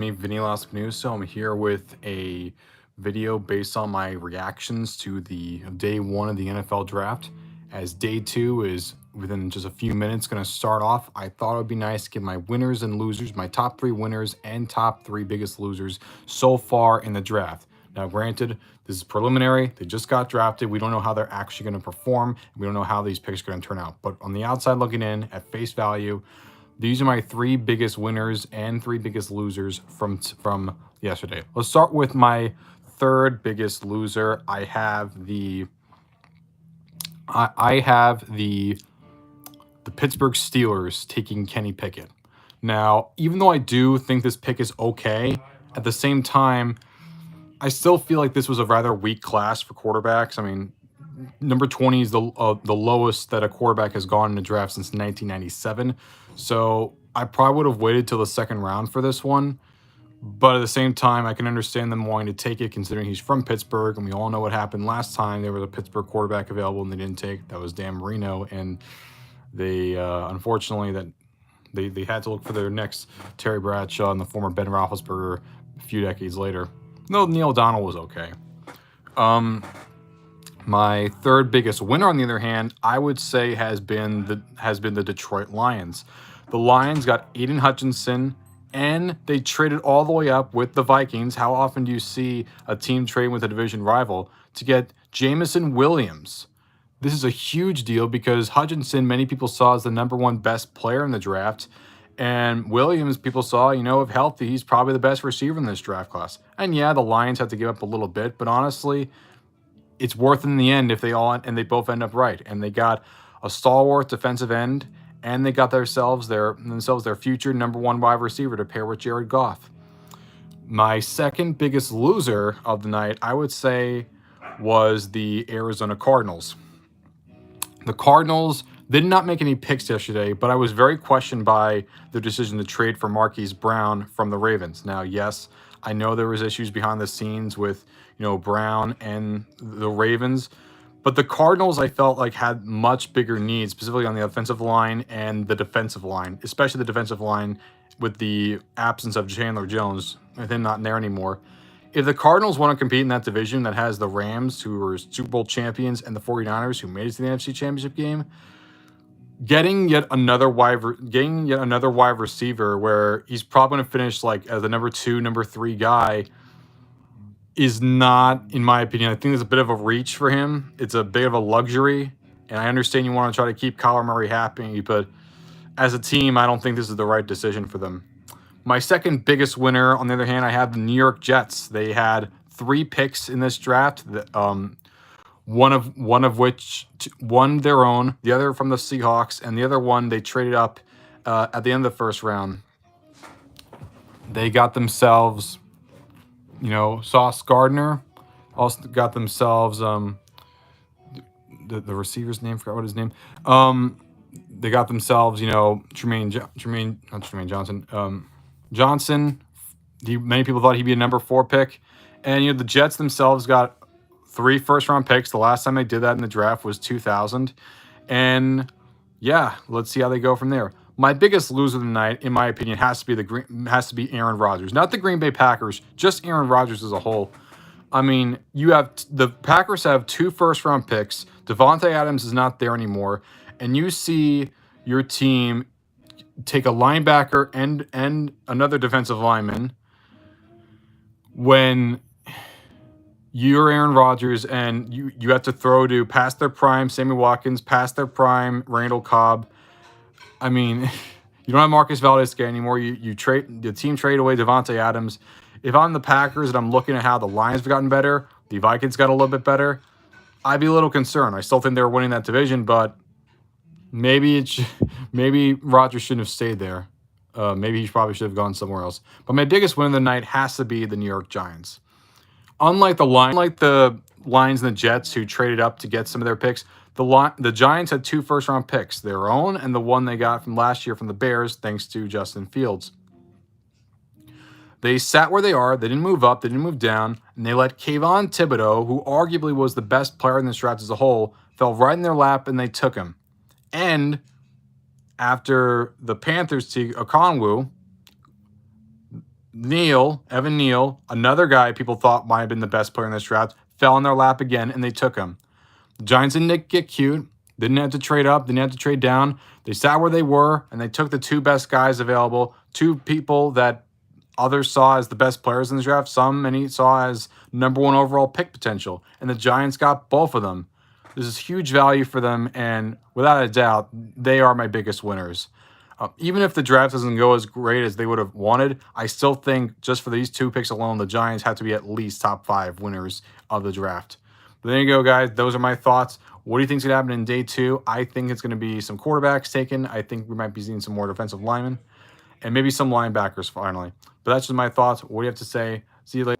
Me, Vinny Lospinuso. I'm here with a video based on my reactions to the day one of the NFL draft. As day two is within just a few minutes going to start off, I thought it would be nice to give my winners and losers, my top three winners and top three biggest losers so far in the draft. Now, granted, this is preliminary. They just got drafted. We don't know how they're actually going to perform. We don't know how these picks are going to turn out. But on the outside looking in, at face value, these are my three biggest winners and three biggest losers from yesterday. Let's start with my third biggest loser. I have the Pittsburgh Steelers taking Kenny Pickett. Now, even though I do think this pick is okay, at the same time, I still feel like this was a rather weak class for quarterbacks. I mean, number 20 is the lowest that a quarterback has gone in the draft since 1997. So I probably would have waited till the second round for this one. But at the same time, I can understand them wanting to take it considering he's from Pittsburgh. And we all know what happened last time. There was a Pittsburgh quarterback available and they didn't take. That was Dan Marino. And they, unfortunately, that they had to look for their next Terry Bradshaw and the former Ben Roethlisberger a few decades later. No, Neil O'Donnell was okay. My third biggest winner, on the other hand, I would say has been the Detroit Lions. The Lions got Aiden Hutchinson, and they traded all the way up with the Vikings. How often do you see a team trade with a division rival to get Jameson Williams? This is a huge deal because Hutchinson, many people saw as the number one best player in the draft. And Williams, people saw, if healthy, he's probably the best receiver in this draft class. And yeah, the Lions had to give up a little bit, but honestly, it's worth it in the end if they both end up right. And they got a stalwart defensive end, and they got themselves their future number one wide receiver to pair with Jared Goff. My second biggest loser of the night, I would say, was the Arizona Cardinals. The Cardinals did not make any picks yesterday, but I was very questioned by their decision to trade for Marquise Brown from the Ravens. Now, yes, I know there was issues behind the scenes with, Brown and the Ravens, but the Cardinals, I felt like, had much bigger needs, specifically on the offensive line and the defensive line, especially the defensive line with the absence of Chandler Jones, with him not there anymore. If the Cardinals want to compete in that division that has the Rams, who were Super Bowl champions, and the 49ers, who made it to the NFC Championship game, getting yet another wide receiver where he's probably going to finish like as the number 2, number 3 guy is not, in my opinion, I think it's a bit of a reach for him. It's a bit of a luxury, and I understand you want to try to keep Kyler Murray happy, but as a team, I don't think this is the right decision for them. My second biggest winner, on the other hand, I have the New York Jets. They had 3 picks in this draft. One of which, one their own, the other from the Seahawks, and the other one they traded up at the end of the first round. They got themselves, Sauce Gardner. Also got themselves the receiver's name. Forgot what his name. They got themselves, Johnson. Many people thought he'd be a number 4 pick, and the Jets themselves got 3 first-round picks. The last time they did that in the draft was 2000. And yeah, let's see how they go from there. My biggest loser of the night, in my opinion, has to be Aaron Rodgers. Not the Green Bay Packers, just Aaron Rodgers as a whole. I mean, the Packers have 2 first-round picks. Devontae Adams is not there anymore. And you see your team take a linebacker and another defensive lineman when you're Aaron Rodgers and you have to throw to past their prime Sammy Watkins, past their prime Randall Cobb. I mean, you don't have Marcus Valdez anymore. The team trade away Devontae Adams. If I'm the Packers and I'm looking at how the Lions have gotten better, the Vikings got a little bit better, I'd be a little concerned. I still think they're winning that division, but maybe Rodgers shouldn't have stayed there. Maybe he probably should have gone somewhere else. But my biggest win of the night has to be the New York Giants. Unlike the Lions and the Jets, who traded up to get some of their picks, the Giants had 2 first-round picks, their own and the one they got from last year from the Bears, thanks to Justin Fields. They sat where they are. They didn't move up. They didn't move down. And they let Kayvon Thibodeau, who arguably was the best player in this draft as a whole, fell right in their lap, and they took him. And after the Panthers to Okonwu, Evan Neal, another guy people thought might have been the best player in this draft, fell in their lap again, and they took him. The Giants didn't get cute. Didn't have to trade up. Didn't have to trade down. They sat where they were, and they took the two best guys available, two people that others saw as the best players in the draft. Many saw as #1 overall pick potential, and the Giants got both of them. This is huge value for them, and without a doubt, they are my biggest winners. Even if the draft doesn't go as great as they would have wanted, I still think just for these two picks alone, the Giants have to be at least top 5 winners of the draft. But there you go, guys. Those are my thoughts. What do you think is going to happen in day 2? I think it's going to be some quarterbacks taken. I think we might be seeing some more defensive linemen and maybe some linebackers finally. But that's just my thoughts. What do you have to say? See you later.